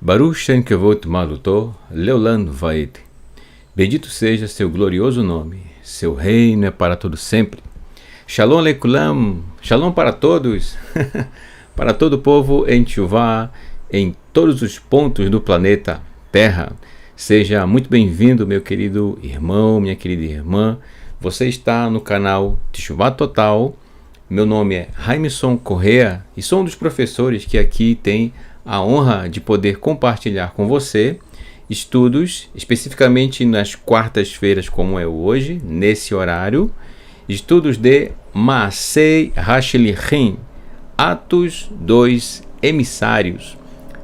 Baruch Shem Kevod Malutó, Leolam Vaed. Bendito seja seu glorioso nome, seu reino é para todo sempre. Shalom Lekulam, Shalom para todos, para todo o povo em Teshuvá, em todos os pontos do planeta Terra. Seja muito bem-vindo, meu querido irmão, minha querida irmã. Você está no canal Teshuvá Total. Meu nome é Raimson Correa e sou um dos professores que aqui tem a honra de poder compartilhar com você estudos, especificamente nas quartas-feiras, como é hoje, nesse horário, estudos de Maasei Hashlichim, Atos dos Emissários,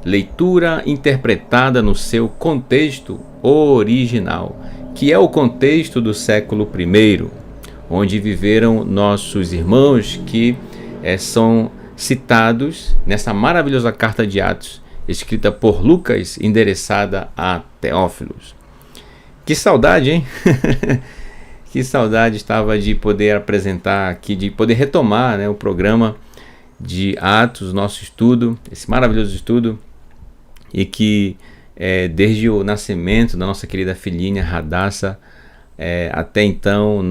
leitura interpretada no seu contexto original, que é o contexto do século I, onde viveram nossos irmãos que são citados nessa maravilhosa carta de Atos, escrita por Lucas, endereçada a Teófilos. Que saudade, hein? Que saudade estava de poder apresentar aqui, de poder retomar, né, o programa de Atos, nosso estudo, esse maravilhoso estudo, e que desde o nascimento da nossa querida filhinha Hadassah, até então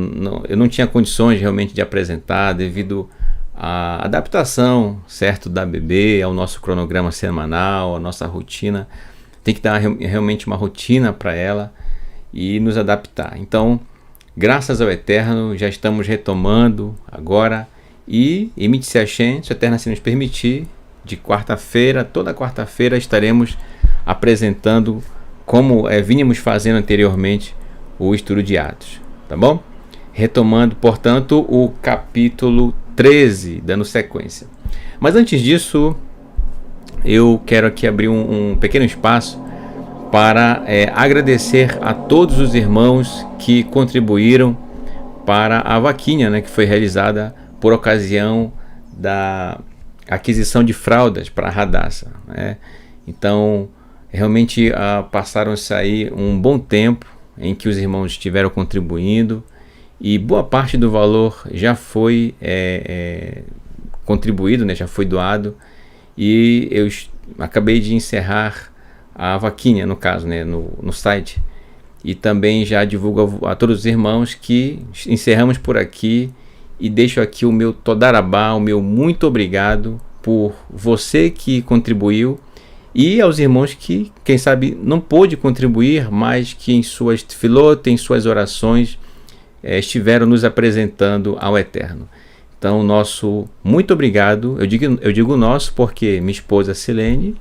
eu não tinha condições realmente de apresentar, devido à adaptação, certo, da bebê ao nosso cronograma semanal, a nossa rotina. Tem que dar realmente uma rotina para ela e nos adaptar. Então, graças ao Eterno, já estamos retomando agora, e Emitse Hashem, se o Eterno assim nos permitir, de quarta-feira, toda quarta-feira estaremos apresentando, como vínhamos fazendo anteriormente, o estudo de Atos, tá bom? Retomando, portanto, o capítulo 13, dando sequência. Mas antes disso, eu quero aqui abrir um pequeno espaço para agradecer a todos os irmãos que contribuíram para a vaquinha, né, que foi realizada por ocasião da aquisição de fraldas para a Hadassah, né? Então, realmente passaram-se aí um bom tempo em que os irmãos estiveram contribuindo, e boa parte do valor já foi contribuído, né, já foi doado, e eu acabei de encerrar a vaquinha, no caso, né, no site, e também já divulgo a todos os irmãos que encerramos por aqui, e deixo aqui o meu Todarabá, o meu muito obrigado por você que contribuiu, e aos irmãos que, quem sabe, não pôde contribuir, mas que em suas tefilot, em suas orações, estiveram nos apresentando ao Eterno. Então, nosso muito obrigado. Eu digo nosso porque minha esposa Silene,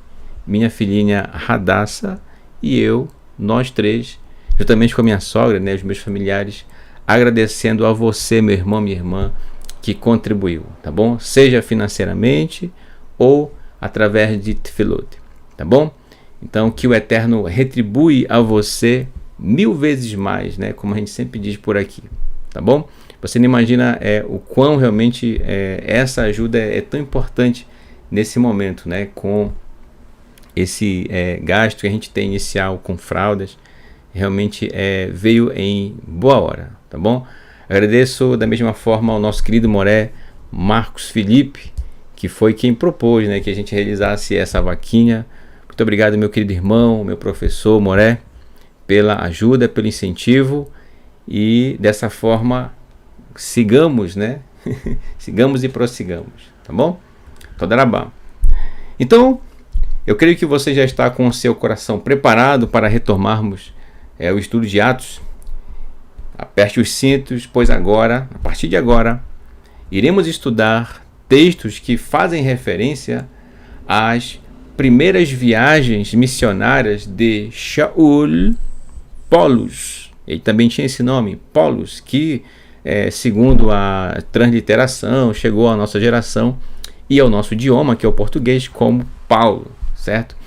minha filhinha Hadassah e eu, nós três, juntamente com a minha sogra, né, os meus familiares, agradecendo a você, meu irmão, minha irmã, que contribuiu, tá bom? Seja financeiramente ou através de tefilot, tá bom? Então, que o Eterno retribui a você 1000 vezes mais, né? Como a gente sempre diz por aqui, tá bom? Você não imagina o quão realmente essa ajuda é tão importante nesse momento, né? Com esse gasto que a gente tem inicial com fraldas, realmente veio em boa hora, tá bom? Agradeço da mesma forma ao nosso querido Moré, Marcos Felipe, que foi quem propôs, né, que a gente realizasse essa vaquinha. Muito obrigado, meu querido irmão, meu professor Moré, pela ajuda, pelo incentivo, e dessa forma sigamos, né? Sigamos e prossigamos, tá bom? Todarabá. Então, eu creio que você já está com o seu coração preparado para retomarmos o estudo de Atos. Aperte os cintos, pois agora, a partir de agora, iremos estudar textos que fazem referência às primeiras viagens missionárias de Shaul Paulus. Ele também tinha esse nome, Paulus, que, segundo a transliteração, chegou à nossa geração e ao nosso idioma, que é o português, como Paulo, certo?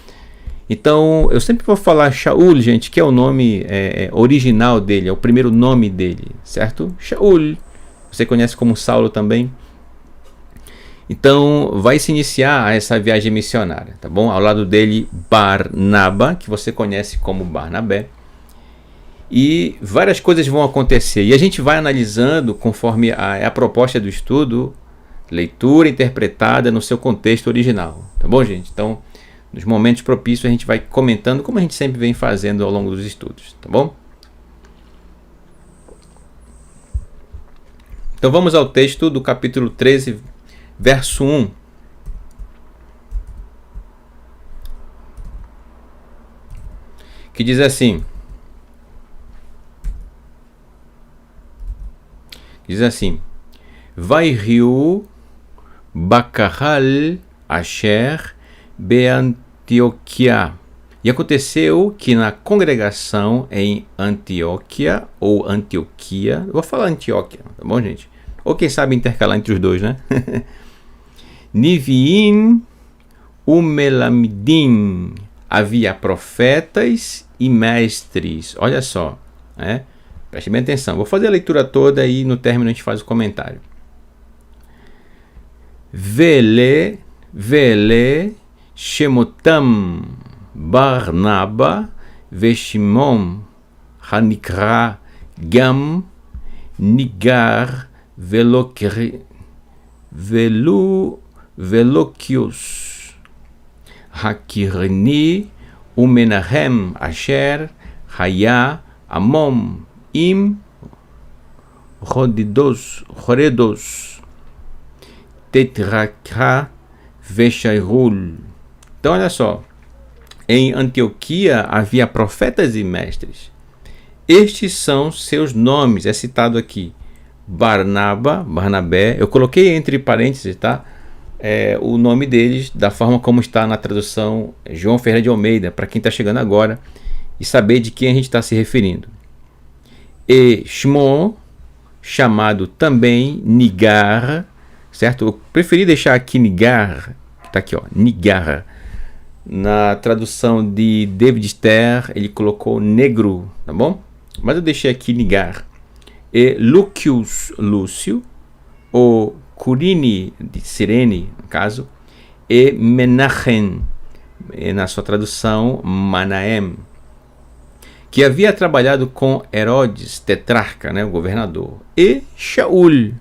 Então, eu sempre vou falar Shaul, gente, que é o nome original dele, é o primeiro nome dele, certo? Shaul. Você conhece como Saulo também. Então, vai se iniciar essa viagem missionária, tá bom? Ao lado dele, Barnaba, que você conhece como Barnabé. E várias coisas vão acontecer. E a gente vai analisando conforme a proposta do estudo, leitura interpretada no seu contexto original, tá bom, gente? Então, nos momentos propícios, a gente vai comentando como a gente sempre vem fazendo ao longo dos estudos, tá bom? Então vamos ao texto do capítulo 13, verso 1. Que diz assim. Vairiu Bakahal Asher Beantioquia. E aconteceu que na congregação em Antioquia, ou Antioquia, eu vou falar Antioquia, tá bom, gente? Ou quem sabe intercalar entre os dois, né? Niviim Umelamidim. Havia profetas e mestres. Olha só, né? Preste bem atenção. Vou fazer a leitura toda e no término a gente faz o comentário. Vele Shemotam Barnaba Veshimon Hanikra Gam Nigar Veloquios Hakirni Umenahem Asher Haya Amom Im Roredos Tetrakra Veshairul. Então, olha só. Em Antioquia havia profetas e mestres. Estes são seus nomes. É citado aqui. Barnabé. Eu coloquei entre parênteses, tá? O nome deles, da forma como está na tradução João Ferreira de Almeida, para quem está chegando agora e saber de quem a gente está se referindo. E Shimon, chamado também Nigar, certo? Eu preferi deixar aqui Nigar, que está aqui, ó, Nigar. Na tradução de David Ster, ele colocou negro, tá bom? Mas eu deixei aqui Nigar. E Lucius Lúcio, ou Curini de Cirene, no caso, e Menachem, na sua tradução Manahem, que havia trabalhado com Herodes, tetrarca, né, o governador, e Shaul.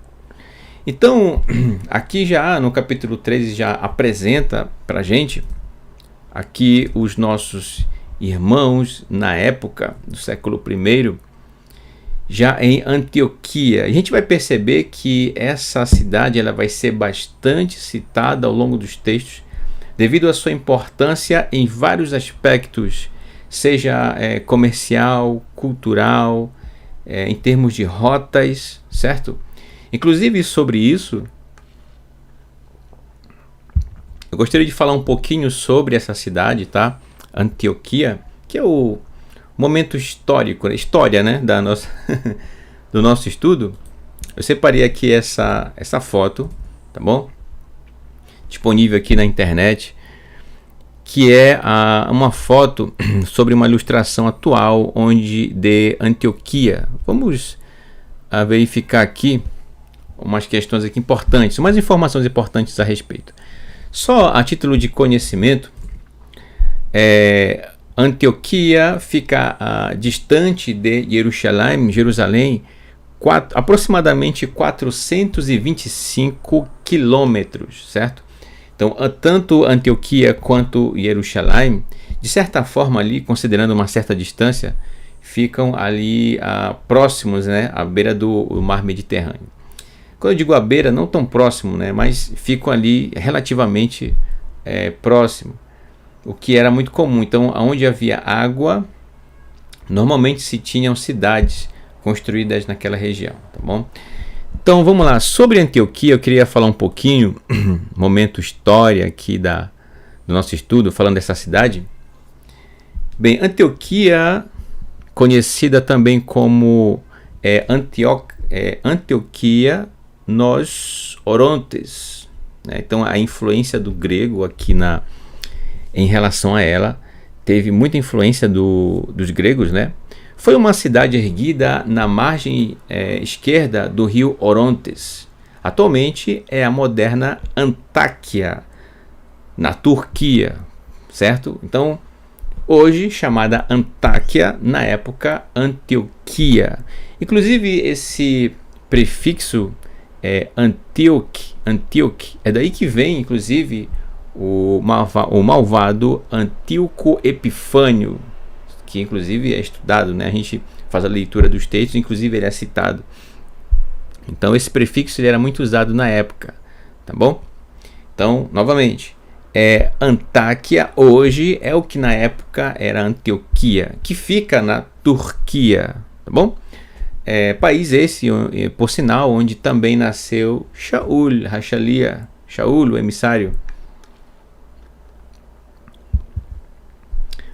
Então, aqui já no capítulo 13 já apresenta para a gente aqui os nossos irmãos na época do século I, já em Antioquia. A gente vai perceber que essa cidade ela vai ser bastante citada ao longo dos textos, devido à sua importância em vários aspectos, seja comercial, cultural, em termos de rotas, certo? Inclusive sobre isso, eu gostaria de falar um pouquinho sobre essa cidade, tá? Antioquia, que é o momento histórico, história, né, do nosso estudo. Eu separei aqui essa foto, tá bom? Disponível aqui na internet, que é uma foto sobre uma ilustração atual de Antioquia. Vamos verificar aqui umas questões aqui importantes, umas informações importantes a respeito. Só a título de conhecimento, Antioquia fica distante de Jerusalém, aproximadamente 425 quilômetros, certo? Então, tanto Antioquia quanto Jerusalém, de certa forma ali, considerando uma certa distância, ficam ali próximos, né, à beira do mar Mediterrâneo. Quando eu digo à beira, não tão próximo, né, mas ficam ali relativamente próximo, o que era muito comum. Então, onde havia água, normalmente se tinham cidades construídas naquela região, tá bom? Então vamos lá, sobre Antioquia eu queria falar um pouquinho, momento história aqui do nosso estudo, falando dessa cidade. Bem, Antioquia, conhecida também como Antioquia nos Orontes, né? Então a influência do grego aqui em relação a ela, teve muita influência dos gregos, né? Foi uma cidade erguida na margem esquerda do rio Orontes. Atualmente é a moderna Antáquia, na Turquia, certo? Então, hoje chamada Antáquia, na época Antioquia. Inclusive, esse prefixo Antioque, é daí que vem, inclusive, o malvado Antíoco Epifânio, que inclusive é estudado, né? A gente faz a leitura dos textos, inclusive ele é citado. Então esse prefixo ele era muito usado na época, tá bom? Então, novamente, Antáquia hoje é o que na época era Antioquia, que fica na Turquia, tá bom? País esse, por sinal, onde também nasceu Shaul, o emissário.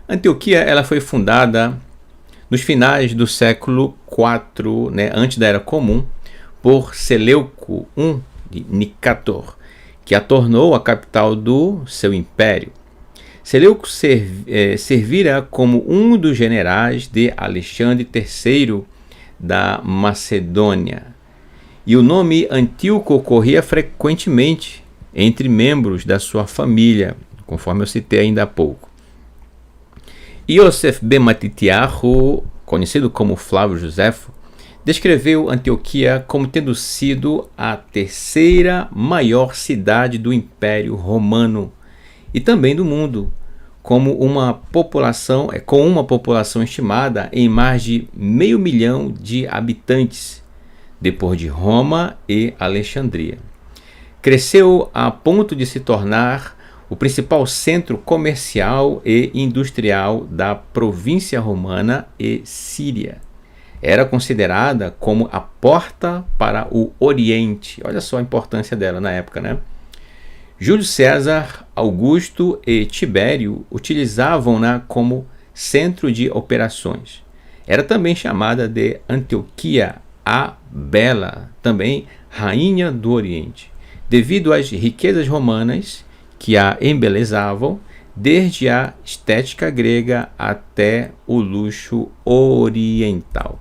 Antioquia ela foi fundada nos finais do século IV, né, antes da Era Comum, por Seleuco I de Nicator, que a tornou a capital do seu império. Seleuco servira como um dos generais de Alexandre III da Macedônia. E o nome Antíoco ocorria frequentemente entre membros da sua família, conforme eu citei ainda há pouco. Yosef ben Matitiahu, conhecido como Flávio Josefo, descreveu Antioquia como tendo sido a terceira maior cidade do Império Romano e também do mundo, com uma população estimada em mais de 500 mil de habitantes, depois de Roma e Alexandria. Cresceu a ponto de se tornar o principal centro comercial e industrial da província romana e síria. Era considerada como a porta para o Oriente. Olha só a importância dela na época, né? Júlio César, Augusto e Tibério utilizavam-na como centro de operações. Era também chamada de Antioquia a Bela, também Rainha do Oriente, devido às riquezas romanas que a embelezavam, desde a estética grega até o luxo oriental.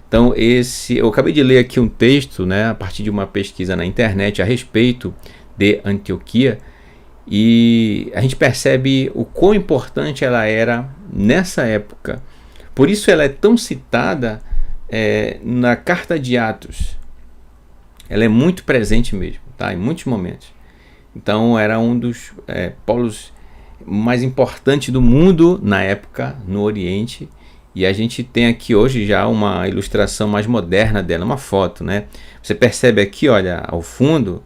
Então, eu acabei de ler aqui um texto, né, a partir de uma pesquisa na internet a respeito de Antioquia, e a gente percebe o quão importante ela era nessa época. Por isso ela é tão citada na Carta de Atos. Ela é muito presente mesmo, tá, em muitos momentos. Então era um dos polos mais importantes do mundo na época, no Oriente. E a gente tem aqui hoje já uma ilustração mais moderna dela, uma foto, né? Você percebe aqui, olha, ao fundo,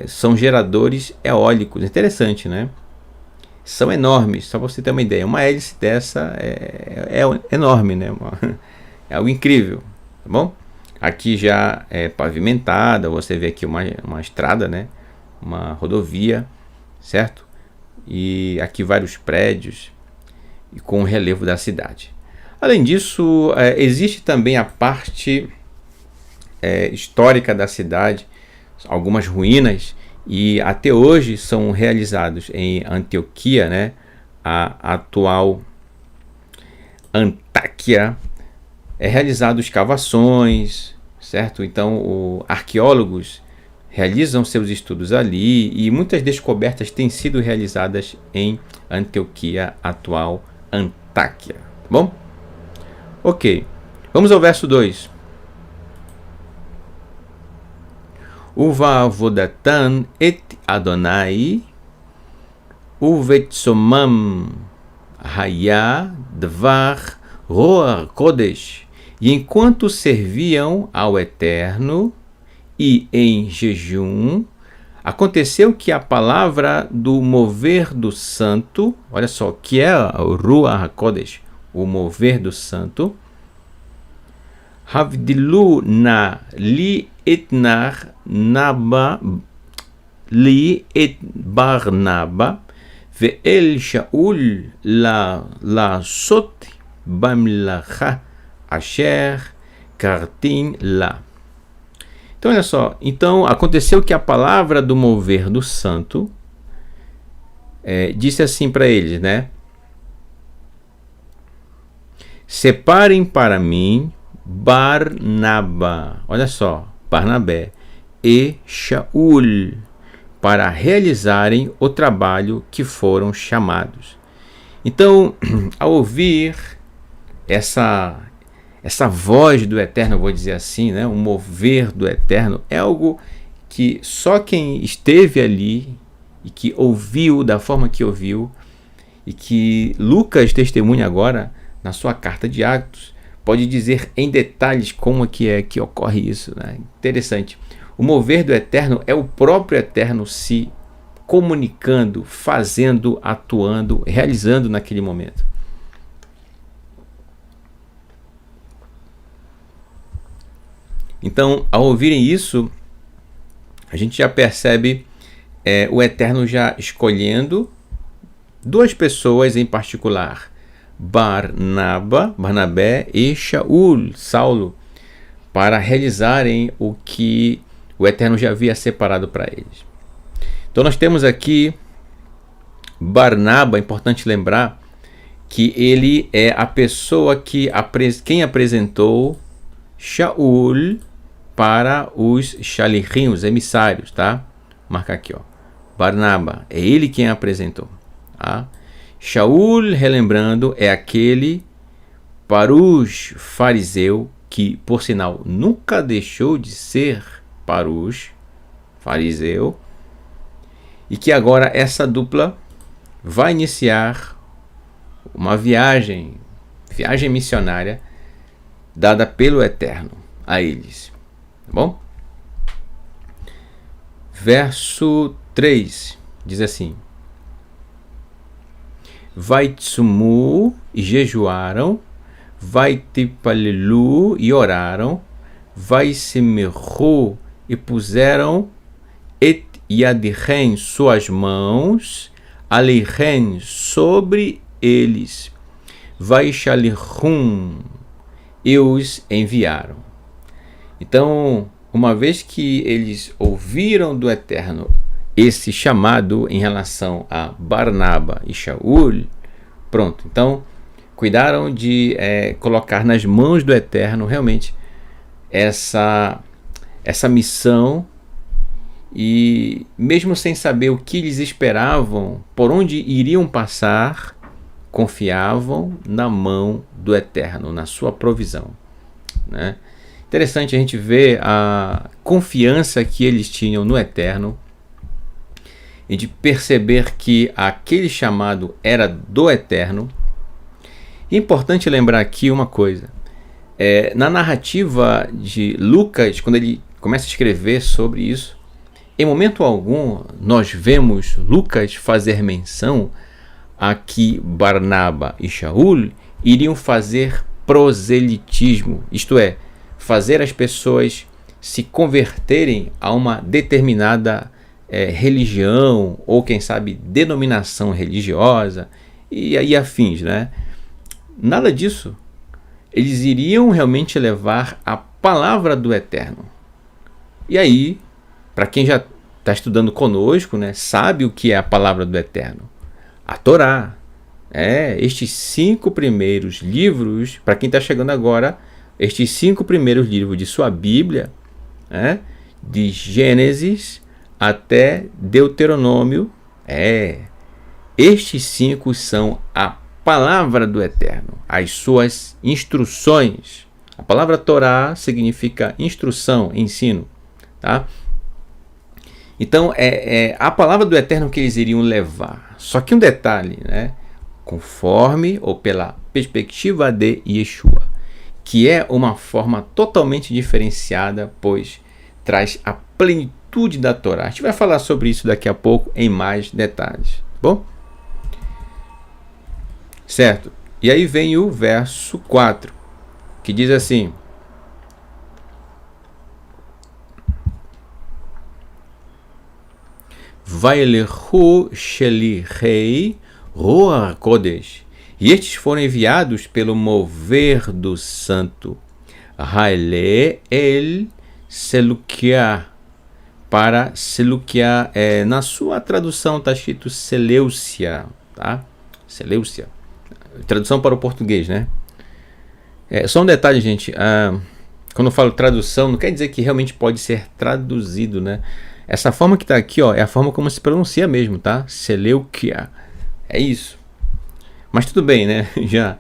são geradores eólicos. Interessante, né? São enormes, só para você ter uma ideia. Uma hélice dessa é enorme, né? É algo incrível, tá bom? Aqui já é pavimentada, você vê aqui uma estrada, né? Uma rodovia, certo? E aqui vários prédios e com o relevo da cidade. Além disso, existe também a parte histórica da cidade, algumas ruínas, e até hoje são realizados em Antioquia, né? A atual Antáquia, realizados escavações, certo? Então, arqueólogos realizam seus estudos ali e muitas descobertas têm sido realizadas em Antioquia, atual Antáquia. Tá bom? Ok. Vamos ao verso 2. Uva vodatan et Adonai uvetsomam haya dvar roar kodesh. E enquanto serviam ao Eterno e em jejum, aconteceu que a palavra do mover do santo, olha só, que é o Ruach HaKodesh, o mover do santo, Havdilu na li etnar naba li et Barnaba ve'el Shaul la sot bamlacha asher kartin la. Então, olha só. Então, aconteceu que a palavra do mover do santo disse assim para eles, né? Separem para mim Barnaba, olha só, Barnabé e Shaul, para realizarem o trabalho que foram chamados. Então, ao ouvir essa voz do Eterno, vou dizer assim, né, o mover do Eterno, é algo que só quem esteve ali e que ouviu da forma que ouviu, e que Lucas testemunha agora na sua carta de Atos, pode dizer em detalhes como é que ocorre isso, né? Interessante. O mover do Eterno é o próprio Eterno se comunicando, fazendo, atuando, realizando naquele momento. Então, ao ouvirem isso, a gente já percebe o Eterno já escolhendo duas pessoas em particular, Barnabé e Shaul, Saulo, para realizarem o que o Eterno já havia separado para eles. Então nós temos aqui Barnaba, é importante lembrar que ele é a pessoa quem apresentou Shaul para os Shalichim, os emissários, tá? Marca aqui, ó. Barnaba, é ele quem apresentou, tá? Shaul, relembrando, é aquele Parush fariseu que, por sinal, nunca deixou de ser Parush fariseu, e que agora essa dupla vai iniciar uma viagem missionária dada pelo Eterno a eles. Tá bom? Verso 3 diz assim: Vaitsumu e jejuaram, Vaitipalelu e oraram, Vaisimeru e puseram et yadichem suas mãos, alichem sobre eles, Vaishalichum e os enviaram. Então, uma vez que eles ouviram do Eterno esse chamado em relação a Barnaba e Shaul, pronto, então cuidaram de colocar nas mãos do Eterno realmente essa missão, e mesmo sem saber o que eles esperavam, por onde iriam passar, confiavam na mão do Eterno, na sua provisão, né? Interessante a gente ver a confiança que eles tinham no Eterno, e de perceber que aquele chamado era do Eterno. É importante lembrar aqui uma coisa. Na narrativa de Lucas, quando ele começa a escrever sobre isso, em momento algum nós vemos Lucas fazer menção a que Barnaba e Shaul iriam fazer proselitismo, isto é, fazer as pessoas se converterem a uma determinada religião, ou quem sabe denominação religiosa e aí afins, né? Nada disso. Eles iriam realmente levar a palavra do Eterno. E aí, para quem já está estudando conosco, né, sabe o que é a palavra do Eterno? A Torá. Estes 5 primeiros livros, para quem está chegando agora, estes 5 primeiros livros de sua Bíblia, de Gênesis até Deuteronômio, estes 5 são a palavra do Eterno, as suas instruções. A palavra Torá significa instrução, ensino, tá? Então é a palavra do Eterno que eles iriam levar. Só que um detalhe, né? Conforme ou pela perspectiva de Yeshua, que é uma forma totalmente diferenciada, pois traz a plenitude da Torá. A gente vai falar sobre isso daqui a pouco em mais detalhes, tá bom? Certo? E aí vem o verso 4, que diz assim: Vaelechu Shelihei Ruach Kodesh. E estes foram enviados pelo mover do santo Haile El Selukia, para Selukia. Na sua tradução está escrito Seleucia, tá? Seleucia. Tradução para o português, né? Só um detalhe, gente. Quando eu falo tradução, não quer dizer que realmente pode ser traduzido, né? Essa forma que está aqui, ó, é a forma como se pronuncia mesmo, tá? Seleukia. É isso. Mas tudo bem, né? Já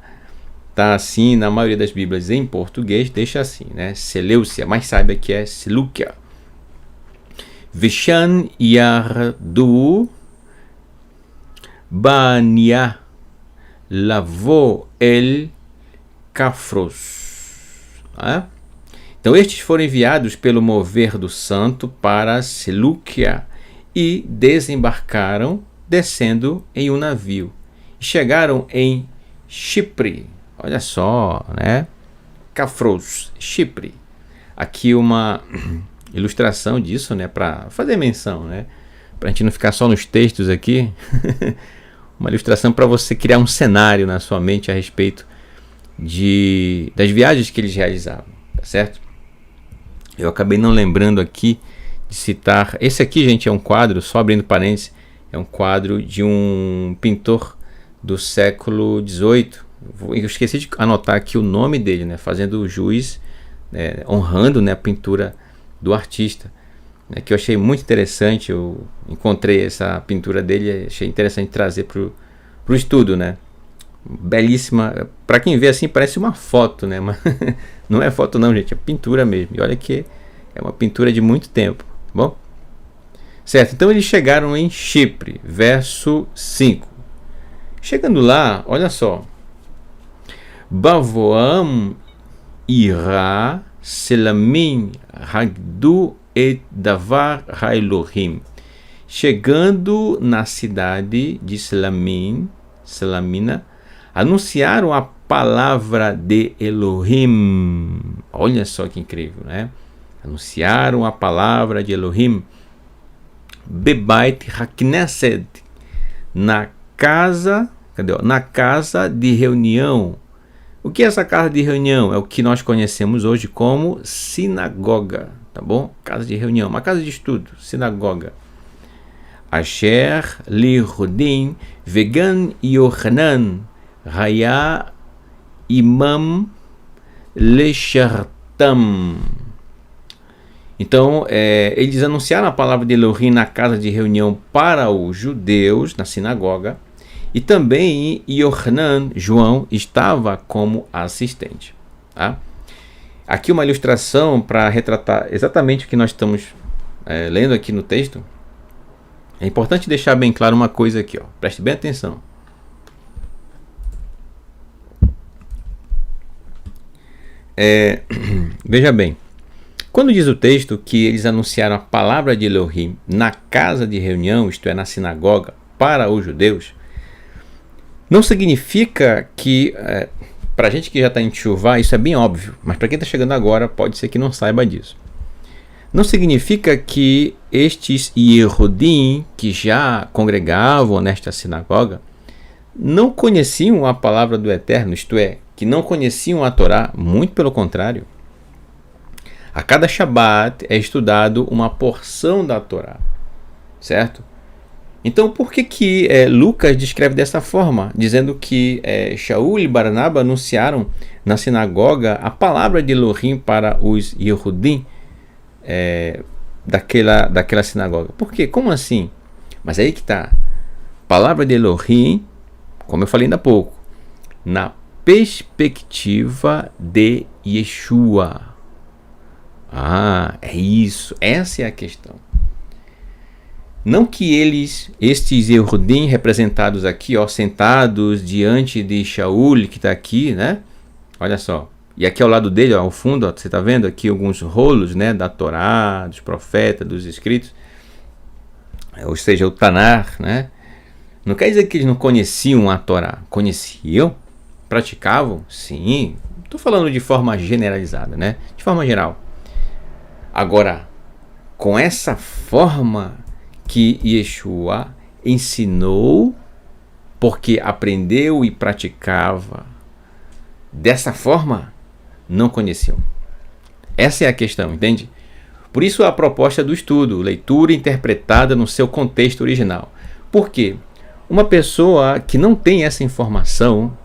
tá assim na maioria das Bíblias em português, deixa assim, né? Seleucia, mas saiba que é Seleukia. Vishan Yardu Bania Lavou El Cafros. Então estes foram enviados pelo mover do santo para Seleucia e desembarcaram, descendo em um navio. E chegaram em Chipre. Olha só, né? Cafros, Chipre. Aqui uma ilustração disso, né? Para fazer menção, né? Para a gente não ficar só nos textos aqui. Uma ilustração para você criar um cenário na sua mente a respeito das viagens que eles realizavam, tá certo? Eu acabei não lembrando aqui de citar. Esse aqui, gente, é um quadro, só abrindo parênteses, é um quadro de um pintor do século XVIII. Eu esqueci de anotar aqui o nome dele, né? Fazendo jus, honrando, né, a pintura do artista, né, que eu achei muito interessante. Eu encontrei essa pintura dele, achei interessante trazer para o estudo, né? Belíssima. Para quem vê assim parece uma foto, né? Mas não é foto não, gente, é pintura mesmo. E olha que é uma pintura de muito tempo, tá bom? Certo, então eles chegaram em Chipre, verso 5. Chegando lá, olha só. Bavoam Ira Selamin Hagdu et Davar Haelohim. Chegando na cidade de Selamina, anunciaram a palavra de Elohim. Olha só que incrível, né? Anunciaram a palavra de Elohim. Bebait Haknesed, na casa de reunião. O que é essa casa de reunião? É o que nós conhecemos hoje como sinagoga, tá bom? Casa de reunião, uma casa de estudo, sinagoga. Asher Lihudim Vegan Yohanan Raya Imam Leshartam. Então, eles anunciaram a palavra de Elohim na casa de reunião para os judeus, na sinagoga, e também Yohanan, João, estava como assistente. Tá? Aqui uma ilustração para retratar exatamente o que nós estamos lendo aqui no texto. É importante deixar bem claro uma coisa aqui, ó. Preste bem atenção. Veja bem, quando diz o texto que eles anunciaram a palavra de Elohim na casa de reunião, isto é, na sinagoga, para os judeus, não significa que, para a gente que já está em Teshuvá, isso é bem óbvio, mas para quem está chegando agora, pode ser que não saiba disso. Não significa que estes Yehudim, que já congregavam nesta sinagoga, não conheciam a palavra do Eterno, isto é, que não conheciam a Torá, muito pelo contrário. A cada Shabat é estudado uma porção da Torá, certo? Então, por que Lucas descreve dessa forma, dizendo que Shaul e Barnaba anunciaram na sinagoga a palavra de Elohim para os Yehudim daquela sinagoga? Por quê? Como assim? Mas aí que está. Palavra de Elohim, como eu falei ainda há pouco, na perspectiva de Yeshua. É isso. Essa é a questão. Não que estes Yehudim representados aqui, sentados diante de Shaul, que está aqui, né? Olha só, E aqui ao lado dele, ó, ao fundo, ó, você está vendo aqui alguns rolos, né, da Torá, dos profetas, dos escritos, ou seja, o Tanar, né? Não quer dizer que eles não conheciam a Torá. Conheciam, praticavam, sim. Estou falando de forma generalizada, né? De forma geral. Agora, com essa forma que Yeshua ensinou, porque aprendeu e praticava, dessa forma, não conheciam. Essa é a questão, entende? Por isso a proposta do estudo, leitura interpretada no seu contexto original. Por quê? Uma pessoa que não tem essa informação,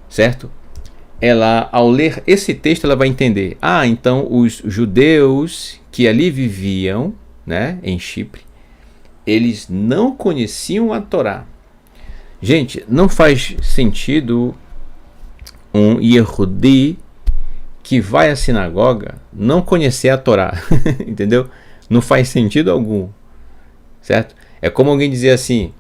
certo? Ela, ao ler esse texto, ela vai entender: ah, então os judeus que ali viviam, né, em Chipre, eles não conheciam a Torá. Gente, não faz sentido um Yehudi que vai à sinagoga não conhecer a Torá, entendeu? Não faz sentido algum, certo? É como alguém dizer assim: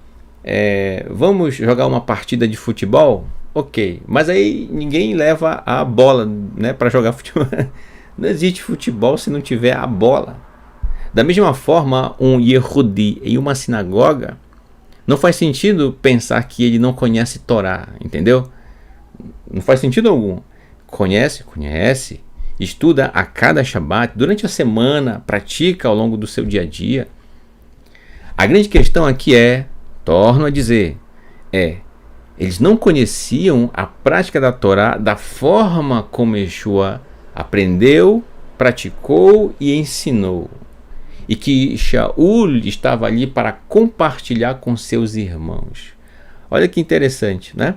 vamos jogar uma partida de futebol? Ok, mas aí ninguém leva a bola, né, para jogar futebol. Não existe futebol se não tiver a bola. Da mesma forma, um Yehudi em uma sinagoga, não faz sentido pensar que ele não conhece Torá, entendeu? Não faz sentido algum. Conhece, estuda a cada Shabat, durante a semana, pratica ao longo do seu dia a dia. A grande questão aqui torno a dizer, eles não conheciam a prática da Torá da forma como Yeshua aprendeu, praticou e ensinou. E que Shaul estava ali para compartilhar com seus irmãos. Olha que interessante, né?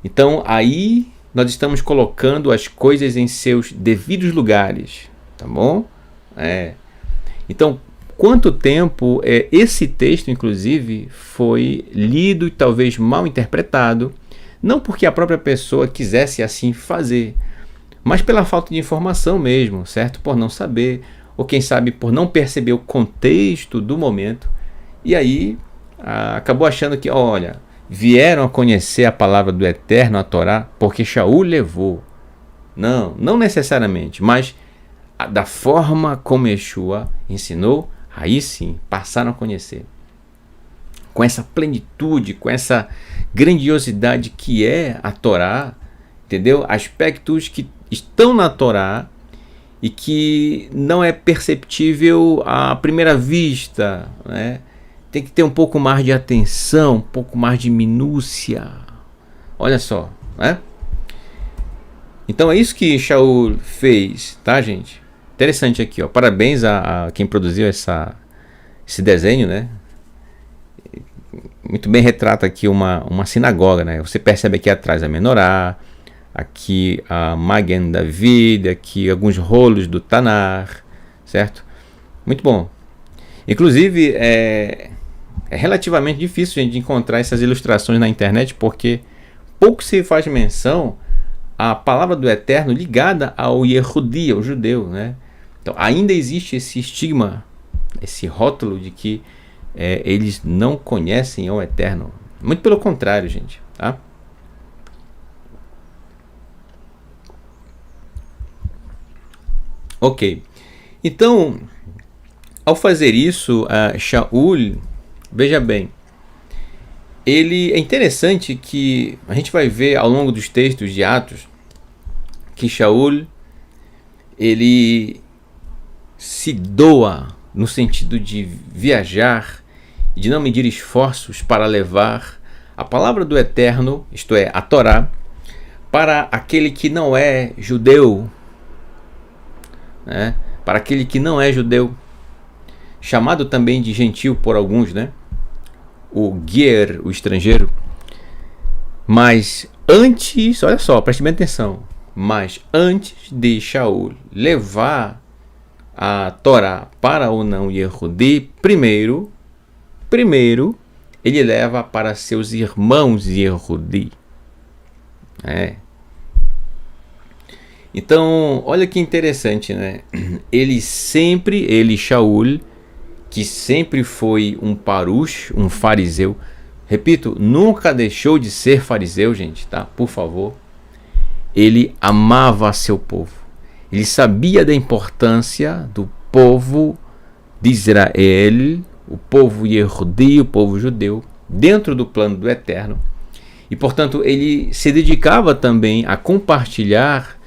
Então aí nós estamos colocando as coisas em seus devidos lugares, tá bom? Então, quanto tempo esse texto, inclusive, foi lido e talvez mal interpretado, não porque a própria pessoa quisesse assim fazer, mas pela falta de informação mesmo, certo? Por não saber, ou quem sabe por não perceber o contexto do momento, e aí acabou achando que, olha, vieram a conhecer a palavra do Eterno, a Torá, porque Shaul levou. Não necessariamente, mas da forma como Yeshua ensinou, aí sim, passaram a conhecer. Com essa plenitude, com essa grandiosidade que é a Torá, entendeu? Aspectos que estão na Torá e que não é perceptível à primeira vista, né? Tem que ter um pouco mais de atenção, um pouco mais de minúcia. Olha só, né? Então é isso que Shaul fez, tá, gente? Interessante aqui, ó. Parabéns a quem produziu esse desenho, né? Muito bem retrata aqui uma sinagoga, né? Você percebe aqui atrás a menorá, aqui a Magen David, aqui alguns rolos do Tanar, certo? Muito bom. Inclusive, é relativamente difícil, gente, de encontrar essas ilustrações na internet, porque pouco se faz menção à palavra do Eterno ligada ao Yehudi, ao judeu, né? Então, ainda existe esse estigma, esse rótulo de que eles não conhecem o Eterno. Muito pelo contrário, gente, tá? Ok. Então, ao fazer isso, Shaul, veja bem, ele é interessante que a gente vai ver ao longo dos textos de Atos que Shaul, ele se doa no sentido de viajar e de não medir esforços para levar a palavra do Eterno, isto é, a Torá, para aquele que não é judeu, né? Para aquele que não é judeu, chamado também de gentil por alguns, né? O Ger, o estrangeiro. Mas antes, olha só, preste bem atenção, mas antes de Shaul levar a Torá para o não Yehudi, primeiro ele leva para seus irmãos Yehudi. Então, olha que interessante, né? Ele, Shaul, que sempre foi um parush, um fariseu, repito, nunca deixou de ser fariseu, gente, tá? Por favor. ele amava seu povo. Ele sabia da importância do povo de Israel, o povo Yehudi, o povo judeu, dentro do plano do Eterno. E, portanto, ele se dedicava também a compartilhar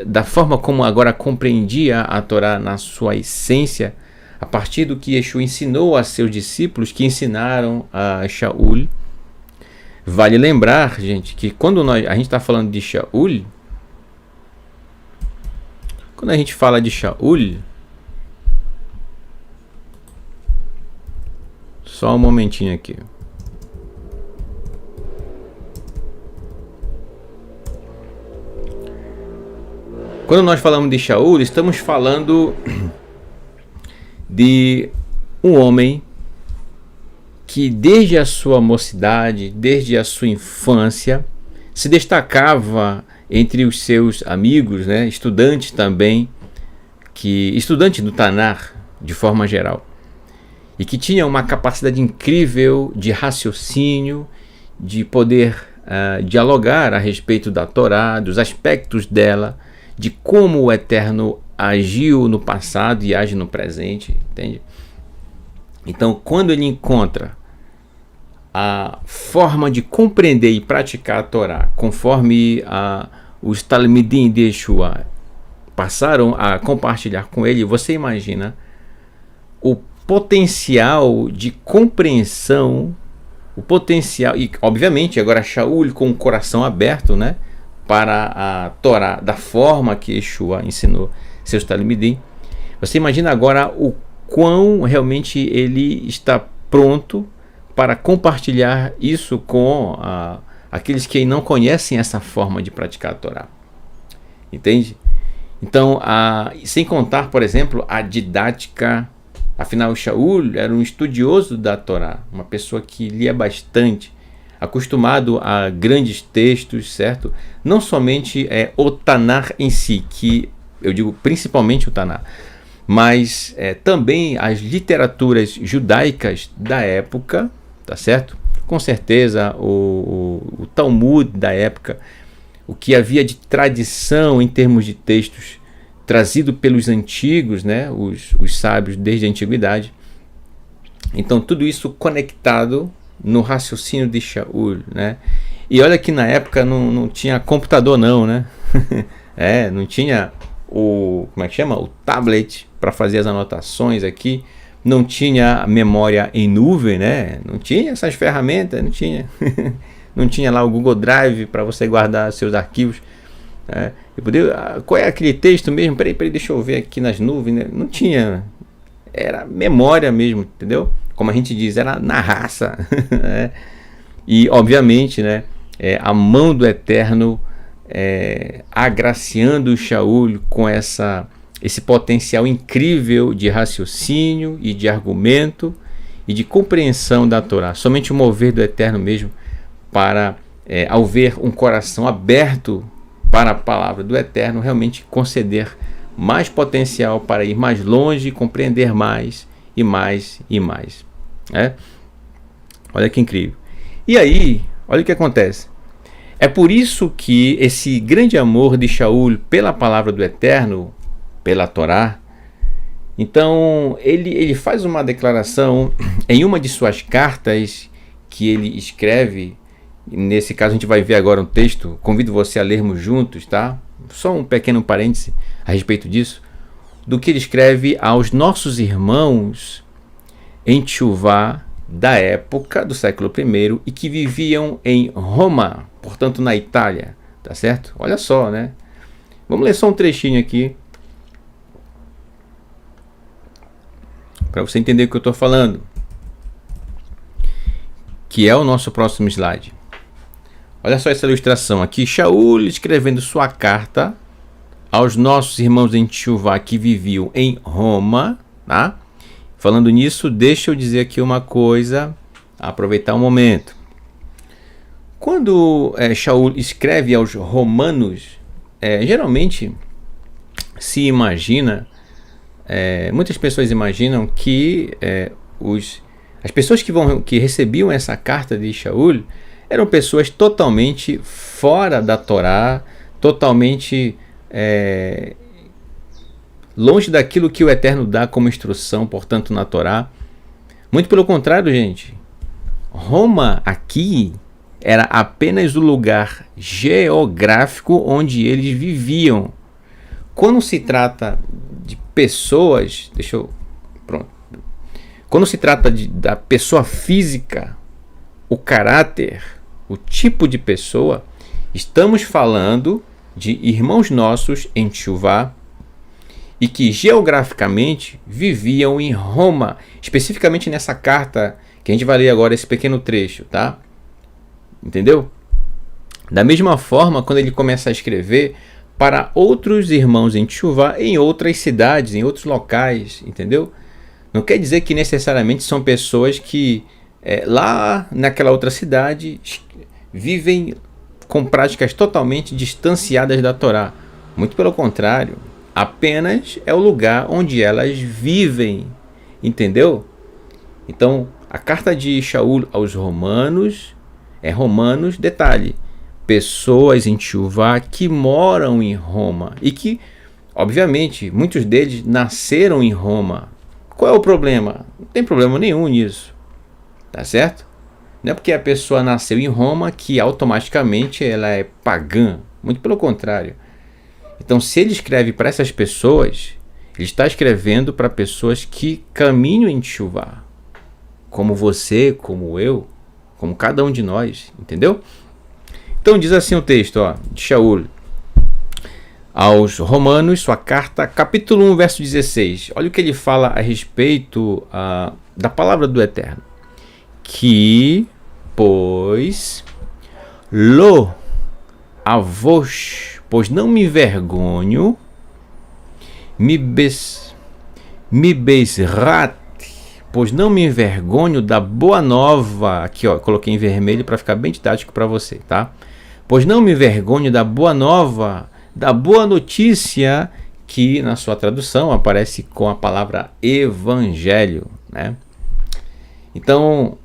da forma como agora compreendia a Torá na sua essência, a partir do que Yeshua ensinou a seus discípulos, que ensinaram a Shaul. Vale lembrar, gente, que quando a gente está falando de Shaul, quando a gente fala de Shaul, só um momentinho aqui. Quando nós falamos de Shaul, estamos falando de um homem que desde a sua mocidade, desde a sua infância, se destacava entre os seus amigos, né, estudantes também, estudante do Tanar, de forma geral, e que tinha uma capacidade incrível de raciocínio, de poder dialogar a respeito da Torá, dos aspectos dela, de como o Eterno agiu no passado e age no presente, entende? Então, quando ele encontra a forma de compreender e praticar a Torá, conforme os Talmidim de Yeshua passaram a compartilhar com ele, você imagina o potencial de compreensão, o potencial, e obviamente agora Shaul com o coração aberto, né, para a Torá, da forma que Yeshua ensinou seus Talmidim. Você imagina agora o quão realmente ele está pronto para compartilhar isso com aqueles que não conhecem essa forma de praticar a Torá. Entende? Então, sem contar, por exemplo, a didática. Afinal, Shaul era um estudioso da Torá, uma pessoa que lia bastante, acostumado a grandes textos, certo? Não somente o Tanar em si, que eu digo principalmente o Tanar, mas também as literaturas judaicas da época, tá certo? Com certeza o Talmud da época, o que havia de tradição em termos de textos trazido pelos antigos, né? Os sábios desde a antiguidade. Então tudo isso conectado no raciocínio de Shaul, né? E olha que na época não tinha computador não, né? Não tinha como é que chama? O tablet para fazer as anotações aqui, não tinha memória em nuvem, né? Não tinha essas ferramentas, não tinha. Não tinha lá o Google Drive para você guardar seus arquivos. Qual é aquele texto mesmo? Peraí, deixa eu ver aqui nas nuvens, né? Não tinha, era memória mesmo, entendeu? Como a gente diz, era na raça. E obviamente, né, a mão do Eterno agraciando o Shaul com esse potencial incrível de raciocínio e de argumento e de compreensão da Torá. Somente o mover do Eterno mesmo para, ao ver um coração aberto para a palavra do Eterno, realmente conceder mais potencial para ir mais longe, compreender mais e mais e mais. Olha que incrível. E aí, olha o que acontece. É por isso que esse grande amor de Shaul pela palavra do Eterno, pela Torá, então ele faz uma declaração em uma de suas cartas que ele escreve. Nesse caso a gente vai ver agora um texto, convido você a lermos juntos, tá? Só um pequeno parêntese a respeito disso, do que ele escreve aos nossos irmãos em Teshuvá da época do século I e que viviam em Roma, portanto na Itália, tá certo? Olha só, né? Vamos ler só um trechinho aqui para você entender o que eu estou falando, que é o nosso próximo slide. Olha só essa ilustração aqui, Shaul escrevendo sua carta aos nossos irmãos em Teshuvá que viviam em Roma, tá? Falando nisso, deixa eu dizer aqui uma coisa, aproveitar um momento. Quando Shaul escreve aos romanos, geralmente se imagina, muitas pessoas imaginam que as pessoas que recebiam essa carta de Shaul eram pessoas totalmente fora da Torá, totalmente longe daquilo que o Eterno dá como instrução, portanto, na Torá. Muito pelo contrário, gente. Roma aqui era apenas o lugar geográfico onde eles viviam. Quando se trata de pessoas, quando se trata da pessoa física, o caráter, o tipo de pessoa, estamos falando de irmãos nossos em Teshuvá e que geograficamente viviam em Roma, especificamente nessa carta que a gente vai ler agora, esse pequeno trecho, tá? Entendeu? Da mesma forma, quando ele começa a escrever para outros irmãos em Teshuvá, em outras cidades, em outros locais, entendeu? Não quer dizer que necessariamente são pessoas que lá naquela outra cidade vivem com práticas totalmente distanciadas da Torá. Muito pelo contrário, apenas é o lugar onde elas vivem, entendeu? Então, a carta de Shaul aos Romanos é Romanos, detalhe, pessoas em Teshuvá que moram em Roma e que, obviamente, muitos deles nasceram em Roma. Qual é o problema? Não tem problema nenhum nisso, tá certo? Não é porque a pessoa nasceu em Roma que automaticamente ela é pagã, muito pelo contrário. Então, se ele escreve para essas pessoas, ele está escrevendo para pessoas que caminham em Teshuvá, como você, como eu, como cada um de nós, entendeu? Então diz assim o texto, de Shaul aos Romanos, sua carta, capítulo 1, verso 16. Olha o que ele fala a respeito da palavra do Eterno. Que, pois, pois não me envergonho, pois não me envergonho da boa nova, aqui coloquei em vermelho para ficar bem didático para você, tá? Pois não me envergonho da boa nova, da boa notícia, que na sua tradução aparece com a palavra evangelho, né? Então,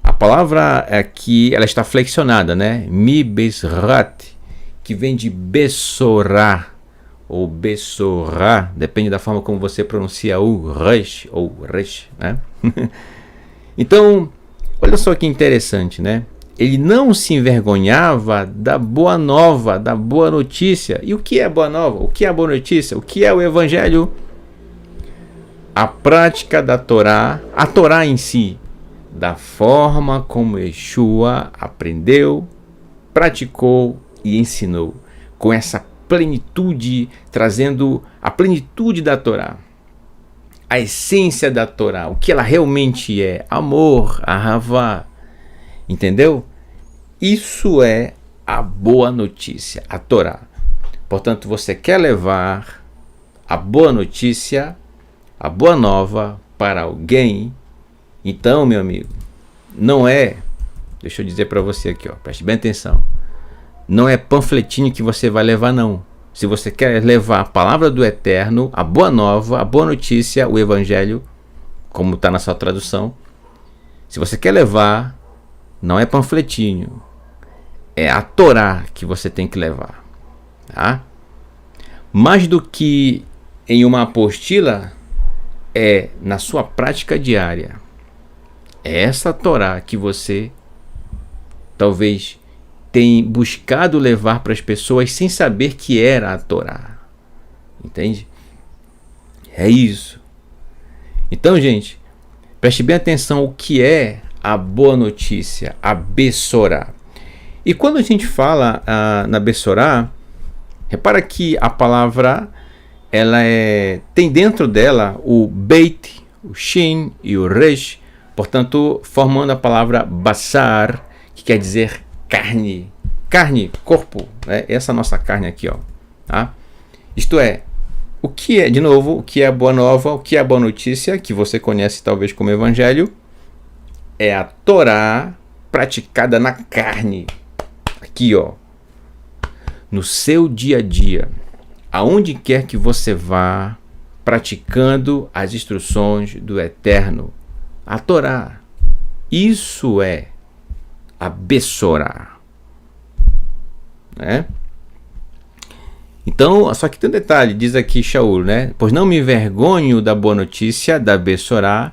a palavra aqui, ela está flexionada, né? Mi besrat, que vem de bessorá, ou bessorá, depende da forma como você pronuncia o resh, ou resh, né? Então, olha só que interessante, né? Ele não se envergonhava da boa nova, da boa notícia. E o que é boa nova? O que é a boa notícia? O que é o evangelho? A prática da Torá, a Torá em si, da forma como Yeshua aprendeu, praticou e ensinou, com essa plenitude, trazendo a plenitude da Torá, a essência da Torá, o que ela realmente é, amor, ahavá, entendeu? Isso é a boa notícia, a Torá. Portanto, você quer levar a boa notícia, a boa nova para alguém, então, meu amigo, não é, deixa eu dizer para você aqui, preste bem atenção, não é panfletinho que você vai levar, não. Se você quer levar a palavra do Eterno, a boa nova, a boa notícia, o evangelho, como está na sua tradução, se você quer levar, não é panfletinho, é a Torá que você tem que levar, tá? Mais do que em uma apostila, é na sua prática diária. É essa Torá que você talvez tem buscado levar para as pessoas sem saber que era a Torá. Entende? É isso. Então, gente, preste bem atenção o que é a boa notícia, a Bessorá. E quando a gente fala na Bessorá, repara que a palavra tem dentro dela o Beit, o Shin e o Resh, portanto, formando a palavra Basar, que quer dizer carne, corpo, né? Essa nossa carne aqui, tá? Isto é, o que é, de novo, o que é a boa nova, o que é a boa notícia, que você conhece talvez como evangelho, é a Torá praticada na carne, aqui, no seu dia a dia, aonde quer que você vá, praticando as instruções do Eterno, a Torá. Isso é a Bessorá, né? Então, só que tem um detalhe, diz aqui Shaul, né? Pois não me envergonho da boa notícia da Bessorá,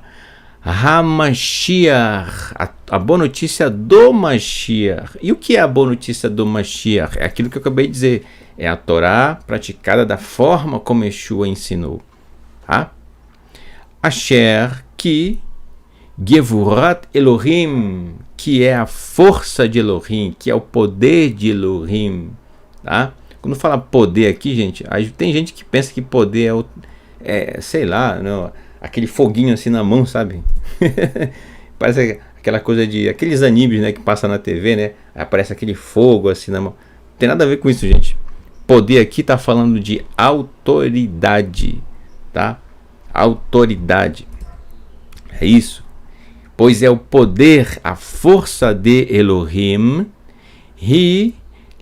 HaMashiach, a boa notícia do Mashiach. E o que é a boa notícia do Mashiach? É aquilo que eu acabei de dizer, é a Torá praticada da forma como Yeshua ensinou, tá? Asher, que Gevurat Elohim, que é a força de Elohim, que é o poder de Elohim, tá? Quando fala poder aqui, gente, tem gente que pensa que poder sei lá, não, aquele foguinho assim na mão, sabe? Parece aquela coisa de aqueles animes, né, que passa na TV, né? Aparece aquele fogo assim na mão. Não tem nada a ver com isso, gente. Poder aqui tá falando de autoridade, tá? Autoridade. É isso. Pois é o poder, a força de Elohim,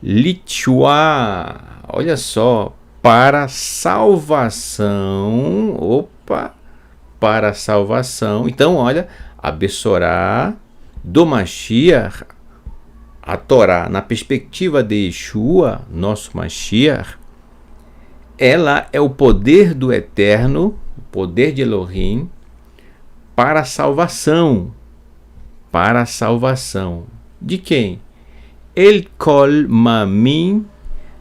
Lichua, olha só, para salvação, para salvação. Então, olha, a Bessorá do Mashiach, a Torá, na perspectiva de Yeshua, nosso Mashiach, ela é o poder do Eterno, o poder de Elohim, para a salvação. Para a salvação. De quem? El kol mamin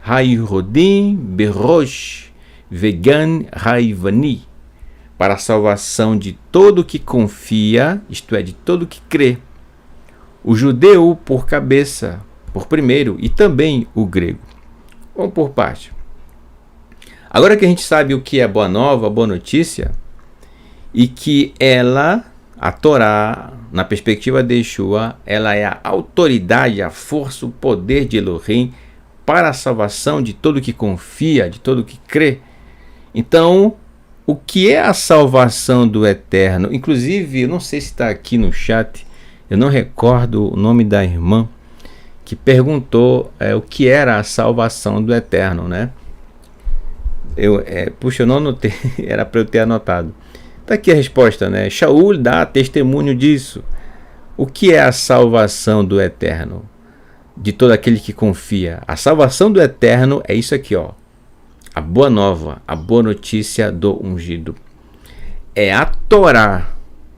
hayrodim berosh vegan hayvani, para a salvação de todo que confia, isto é, de todo que crê. O judeu por cabeça, por primeiro, e também o grego. Vamos por parte. Agora que a gente sabe o que é boa nova, boa notícia, e que ela, a Torá, na perspectiva de Yeshua, ela é a autoridade, a força, o poder de Elohim para a salvação de todo que confia, de todo que crê. Então, o que é a salvação do Eterno? Inclusive, eu não sei se está aqui no chat, eu não recordo o nome da irmã que perguntou o que era a salvação do Eterno, né? Puxa, eu não anotei, era para eu ter anotado. Está aqui a resposta, né? Shaul dá testemunho disso. O que é a salvação do Eterno? De todo aquele que confia. A salvação do Eterno é isso aqui, ó. A boa nova, a boa notícia do ungido. É a Torá,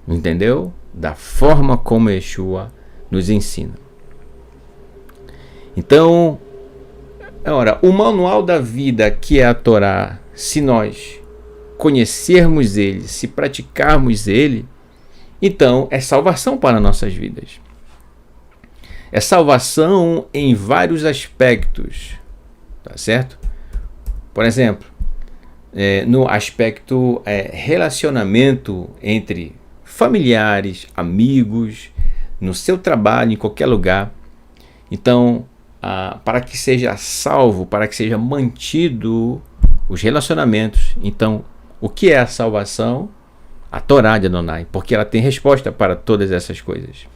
entendeu? Da forma como Yeshua nos ensina. Então, ora, o manual da vida que é a Torá, se nós conhecermos ele, se praticarmos ele, então é salvação para nossas vidas. É salvação em vários aspectos, tá certo? Por exemplo, no aspecto relacionamento entre familiares, amigos, no seu trabalho, em qualquer lugar. Então, para que seja salvo, para que seja mantido os relacionamentos, então, o que é a salvação? A Torá de Adonai, porque ela tem resposta para todas essas coisas.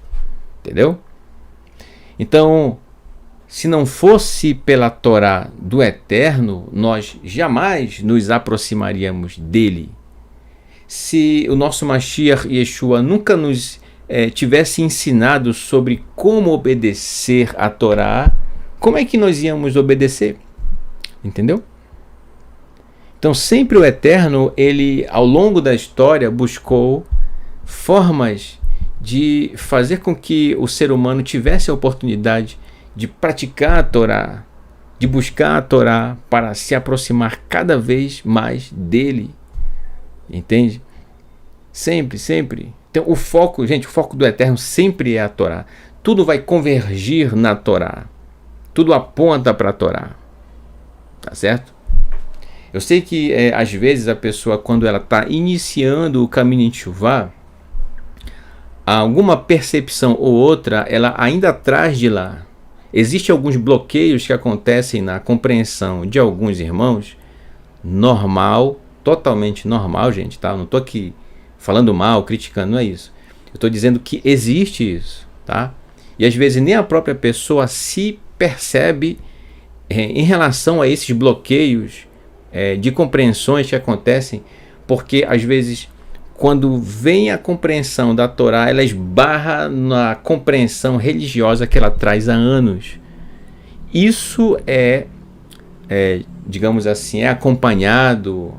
Entendeu? Então, se não fosse pela Torá do Eterno, nós jamais nos aproximaríamos dele. Se o nosso Mashiach Yeshua nunca nos tivesse ensinado sobre como obedecer a Torá, como é que nós íamos obedecer? Entendeu? Então, sempre o Eterno, ele, ao longo da história, buscou formas de fazer com que o ser humano tivesse a oportunidade de praticar a Torá, de buscar a Torá para se aproximar cada vez mais dele. Entende? Sempre, sempre. Então, o foco do Eterno sempre é a Torá. Tudo vai convergir na Torá. Tudo aponta para a Torá. Tá certo? Eu sei que às vezes a pessoa, quando ela está iniciando o caminho em Teshuvá, alguma percepção ou outra, ela ainda traz de lá. Existem alguns bloqueios que acontecem na compreensão de alguns irmãos. Normal, totalmente normal, gente, tá? Eu não estou aqui falando mal, criticando, não é isso. Eu estou dizendo que existe isso, tá? E às vezes nem a própria pessoa se percebe em relação a esses bloqueios de compreensões que acontecem, porque às vezes quando vem a compreensão da Torá, ela esbarra na compreensão religiosa que ela traz há anos. Isso digamos assim, é acompanhado,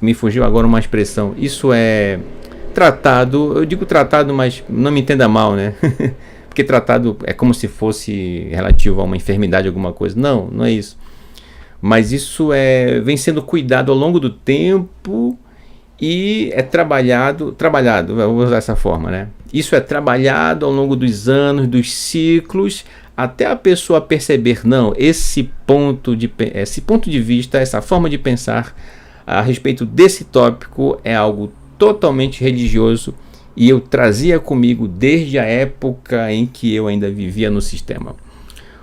me fugiu agora uma expressão, isso é tratado, eu digo tratado, mas não me entenda mal, né? Porque tratado é como se fosse relativo a uma enfermidade, alguma coisa. Não, não é isso. Mas isso vem sendo cuidado ao longo do tempo e é trabalhado, vou usar essa forma, né? Isso é trabalhado ao longo dos anos, dos ciclos, até a pessoa perceber, não, esse ponto de vista, essa forma de pensar a respeito desse tópico é algo totalmente religioso e eu trazia comigo desde a época em que eu ainda vivia no sistema.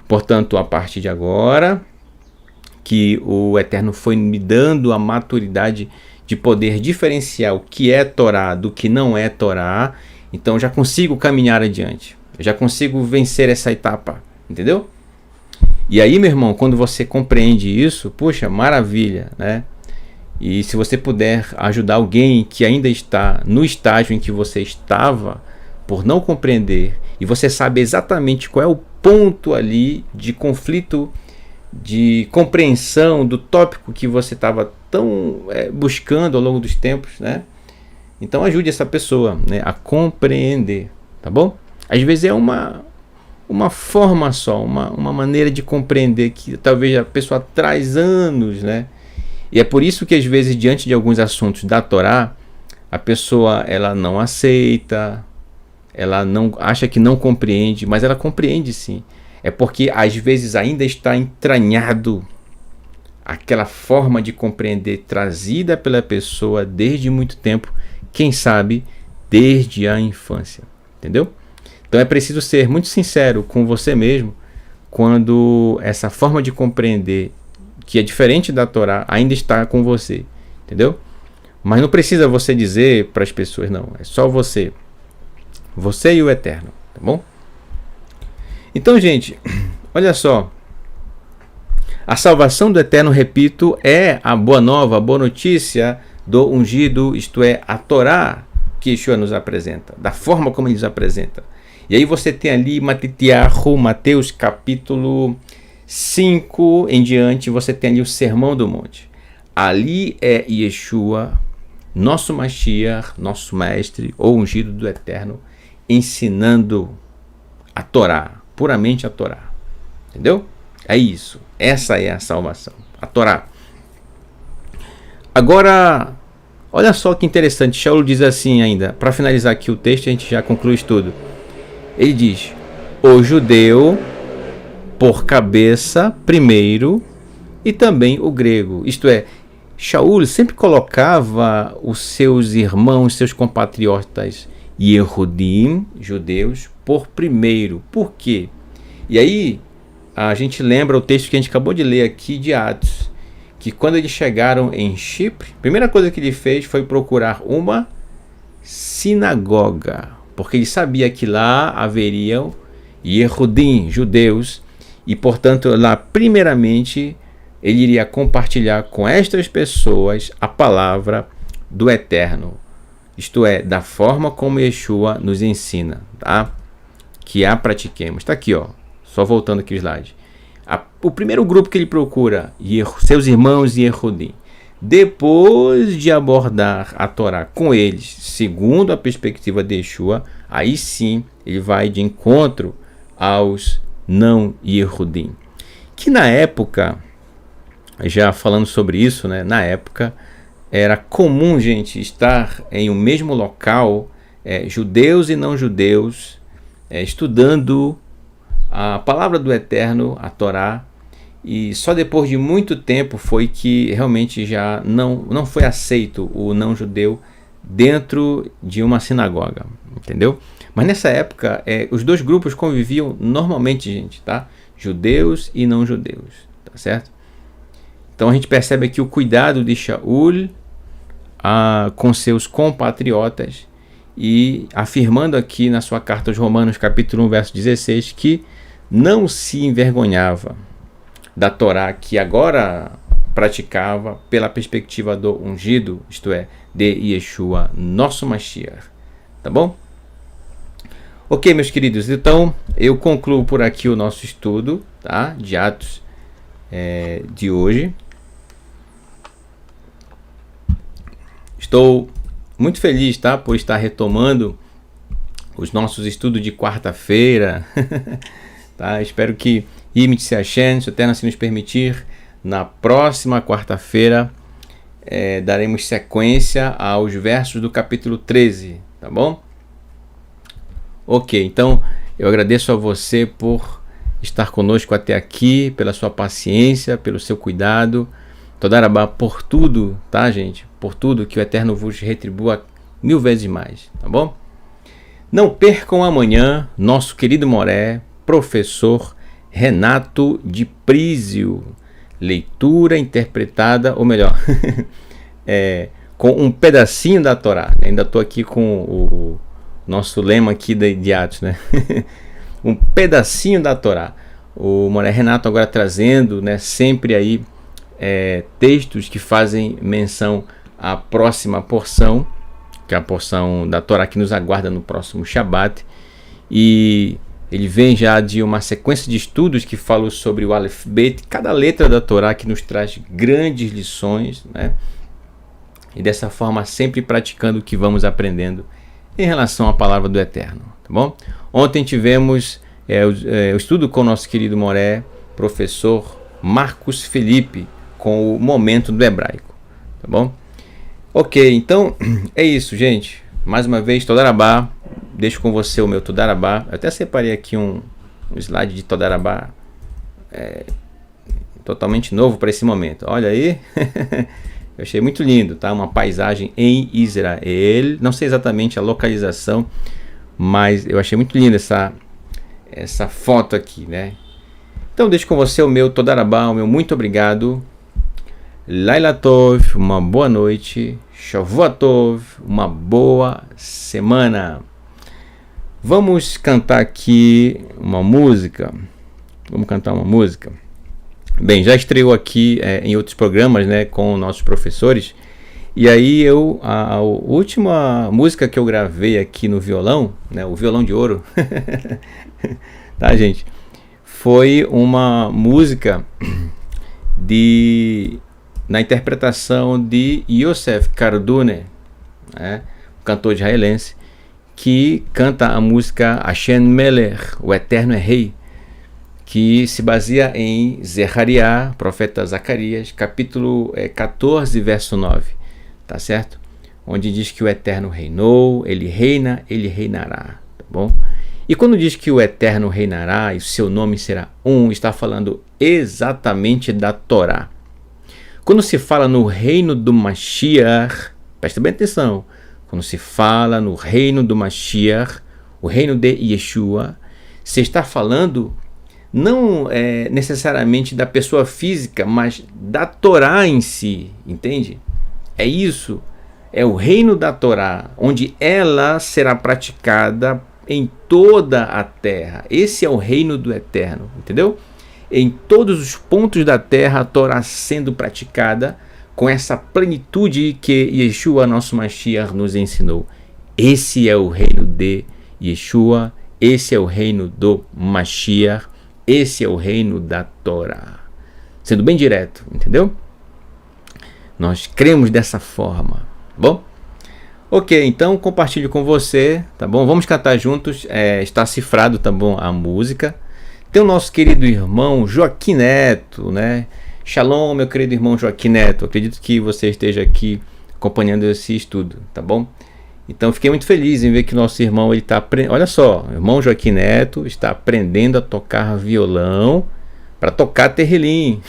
Portanto, a partir de agora, que o Eterno foi me dando a maturidade de poder diferenciar o que é Torá do que não é Torá, então já consigo caminhar adiante, eu já consigo vencer essa etapa, entendeu? E aí, meu irmão, quando você compreende isso, puxa, maravilha, né? E se você puder ajudar alguém que ainda está no estágio em que você estava, por não compreender, e você sabe exatamente qual é o ponto ali de conflito, de compreensão do tópico que você estava tão buscando ao longo dos tempos, né? Então ajude essa pessoa, né, a compreender, tá bom? Às vezes é uma forma só, uma maneira de compreender que talvez a pessoa traz anos, né? E é por isso que às vezes diante de alguns assuntos da Torá, a pessoa ela não aceita, ela não acha que não compreende, mas ela compreende sim. É porque às vezes ainda está entranhado aquela forma de compreender trazida pela pessoa desde muito tempo, quem sabe desde a infância, entendeu? Então é preciso ser muito sincero com você mesmo quando essa forma de compreender que é diferente da Torá ainda está com você, entendeu? Mas não precisa você dizer para as pessoas, não, é só você e o Eterno, tá bom? Então, gente, olha só, a salvação do Eterno, repito, é a boa nova, a boa notícia do ungido, isto é, a Torá que Yeshua nos apresenta, da forma como ele nos apresenta. E aí você tem ali Mateus capítulo 5 em diante, você tem ali o Sermão do Monte. Ali é Yeshua, nosso Mashiach, nosso mestre, ou ungido do Eterno, ensinando a Torá, puramente a Torá. Entendeu? É isso. Essa é a salvação, a Torá. Agora, olha só que interessante. Shaul diz assim ainda, para finalizar aqui o texto, a gente já conclui isso tudo. Ele diz, o judeu por cabeça primeiro e também o grego. Isto é, Shaul sempre colocava os seus irmãos, seus compatriotas Yehudim, judeus, por primeiro. Por quê? E aí a gente lembra o texto que a gente acabou de ler aqui de Atos, que quando eles chegaram em Chipre, a primeira coisa que ele fez foi procurar uma sinagoga, porque ele sabia que lá haveriam Yehudim, judeus, e portanto lá primeiramente ele iria compartilhar com estas pessoas a palavra do Eterno, isto é, da forma como Yeshua nos ensina, tá? Que a pratiquemos. Está aqui, ó, só voltando aqui o slide. O primeiro grupo que ele procura, seus irmãos Yehudim. Depois de abordar a Torá com eles, segundo a perspectiva de Yeshua, aí sim ele vai de encontro aos não Yehudim. Que na época, já falando sobre isso, né, na época era comum, gente, estar em um mesmo local, judeus e não judeus, estudando a palavra do Eterno, a Torá, e só depois de muito tempo foi que realmente já não foi aceito o não judeu dentro de uma sinagoga, entendeu? Mas nessa época os dois grupos conviviam normalmente, gente, tá? Judeus e não judeus, tá certo? Então a gente percebe aqui o cuidado de Shaul com seus compatriotas e afirmando aqui na sua carta aos Romanos, capítulo 1, verso 16, que não se envergonhava da Torá que agora praticava pela perspectiva do ungido, isto é, de Yeshua, nosso Mashiach. Tá bom? Ok, meus queridos, então eu concluo por aqui o nosso estudo, tá, de Atos de hoje. Estou muito feliz, tá, por estar retomando os nossos estudos de quarta-feira. Tá? Espero que Imit Hashem, se o Eterno assim nos permitir, na próxima quarta-feira daremos sequência aos versos do capítulo 13, tá bom? Ok, então eu agradeço a você por estar conosco até aqui, pela sua paciência, pelo seu cuidado. Todarabá por tudo, tá, gente? Por tudo, que o Eterno vos retribua 1000 vezes mais, tá bom? Não percam amanhã nosso querido Moré, professor Renato de Prísio, leitura interpretada, ou melhor, com um pedacinho da Torá. Ainda estou aqui com o nosso lema aqui de Atos, né? Um pedacinho da Torá. O Moré Renato agora trazendo, né, sempre aí textos que fazem menção à próxima porção, que é a porção da Torá que nos aguarda no próximo Shabat. E ele vem já de uma sequência de estudos que falam sobre o Aleph Bet, cada letra da Torá, que nos traz grandes lições, né? E dessa forma sempre praticando o que vamos aprendendo em relação à palavra do Eterno, tá bom? Ontem tivemos o estudo com o nosso querido Moré, professor Marcos Felipe, com o momento do hebraico, tá bom? Ok, então é isso, gente. Mais uma vez, Todarabá. Deixo com você o meu Todarabá. Eu até separei aqui um slide de Todarabá totalmente novo para esse momento. Olha aí. Eu achei muito lindo, tá? Uma paisagem em Israel. Não sei exatamente a localização, mas eu achei muito linda essa foto aqui, né? Então deixo com você o meu Todarabá, o meu muito obrigado. Laila Tov, uma boa noite. Shavua Tov, uma boa semana. Vamos cantar aqui uma música. Vamos cantar uma música. Bem, já estreou aqui em outros programas, né, com nossos professores. E aí a última música que eu gravei aqui no violão, né, o violão de ouro, tá, gente? Foi uma música na interpretação de Yosef Kardune, né, um cantor israelense, que canta a música Hashem Melech, o Eterno é Rei, que se baseia em Zechariah, profeta Zacarias, capítulo 14, verso 9, tá certo? Onde diz que o Eterno reinou, ele reina, ele reinará, tá bom? E quando diz que o Eterno reinará e o seu nome será está falando exatamente da Torá. Quando se fala no reino do Mashiach, presta bem atenção, quando se fala no reino do Mashiach, o reino de Yeshua, se está falando não necessariamente da pessoa física, mas da Torá em si, entende? É isso, é o reino da Torá, onde ela será praticada em toda a terra. Esse é o reino do Eterno, entendeu? Em todos os pontos da terra, a Torá sendo praticada com essa plenitude que Yeshua, nosso Mashiach, nos ensinou. Esse é o reino de Yeshua, esse é o reino do Mashiach, esse é o reino da Torá. Sendo bem direto, entendeu? Nós cremos dessa forma, tá bom? Ok, então compartilho com você, tá bom? Vamos cantar juntos, está cifrado, tá bom, a música. Tem o nosso querido irmão Joaquim Neto, né? Shalom, meu querido irmão Joaquim Neto. Acredito que você esteja aqui acompanhando esse estudo, tá bom? Então fiquei muito feliz em ver que o nosso irmão, ele está aprendendo. Olha só, o irmão Joaquim Neto está aprendendo a tocar violão para tocar terrilim.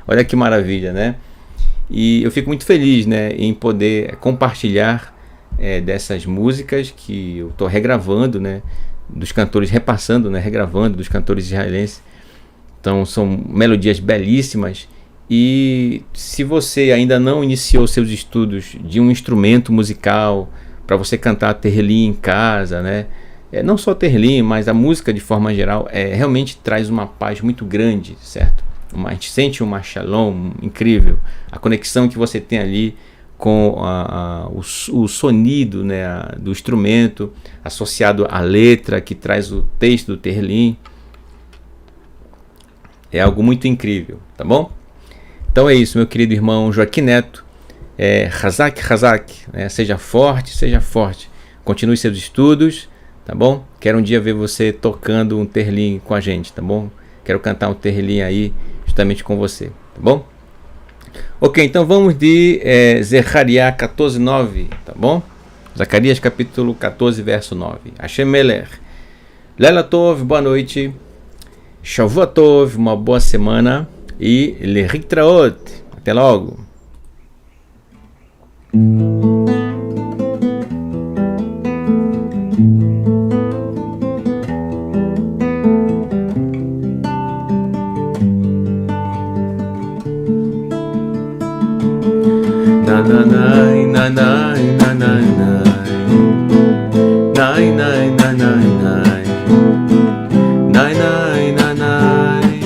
Olha que maravilha, né? E eu fico muito feliz, né, em poder compartilhar dessas músicas que eu estou regravando, né, dos cantores, repassando, né, regravando dos cantores israelenses. Então são melodias belíssimas. E se você ainda não iniciou seus estudos de um instrumento musical para você cantar terrilim em casa, né, não só terrilim, mas a música de forma geral, realmente traz uma paz muito grande, certo? a gente sente uma shalom incrível, a conexão que você tem ali com o sonido, né, do instrumento, associado à letra que traz o texto do Terlim. É algo muito incrível, tá bom? Então é isso, meu querido irmão Joaquim Neto. Hazak, Hazak, né? Seja forte, seja forte. Continue seus estudos, tá bom? Quero um dia ver você tocando um Terlim com a gente, tá bom? Quero cantar um Terlim aí justamente com você, tá bom? Ok, então vamos de Zechariah 14:9, tá bom? Zacarias capítulo 14, verso 9. Hashem Melech. Lela Tov, boa noite. Shavua Tov, uma boa semana. E Leritraot, até logo. Nanai, nanai, nanai, nai, nai, nanai, nai, nai, nai, nanai,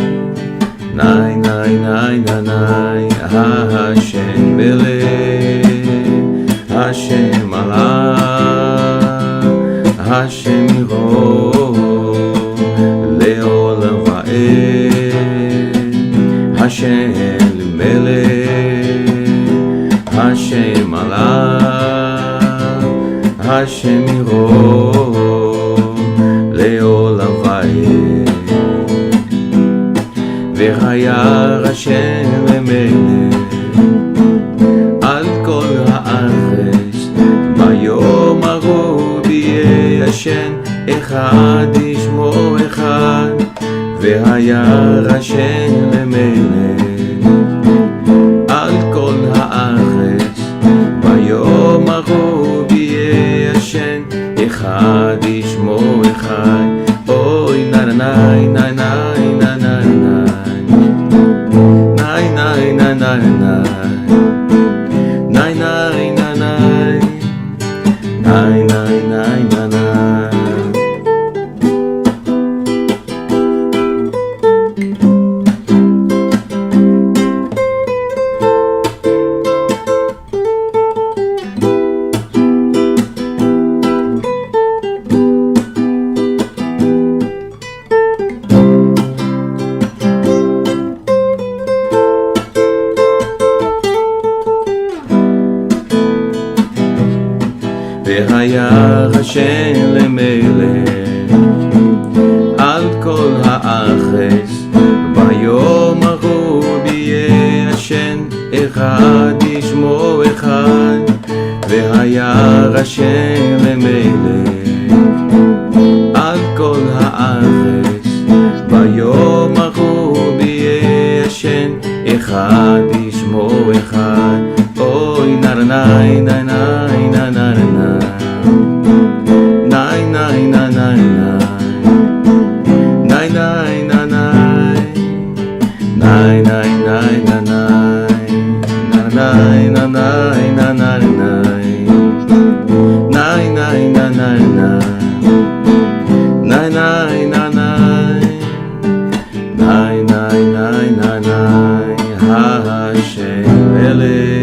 nai, nai, nai, nanai, Hashem Melech, Hashem Allah, Hashem Iro, Leolam Vaed, Hashem Melech, Hashem Allah, Hashem Iro, Leolam Vaed, V'haya Hashem Melech, Al kol ha'aretz, Bayom hahu b'yei Hashem, Echad yishmo echad, V'haya Hashem Melech, Al kol ha'aretz, Bayom hahu b'yei Hashem, Echad yishmo echad. Oy na na na na na na na na na na. והיה השם למלך על כל הארץ ביום ההוא ביהיה השם אחד ישמו אחד והיה השם למלך על כל הארץ ביום ההוא ביהיה השם אחד ישמו אחד אוי נרנאי נרנאי נרנאי Hashem Melech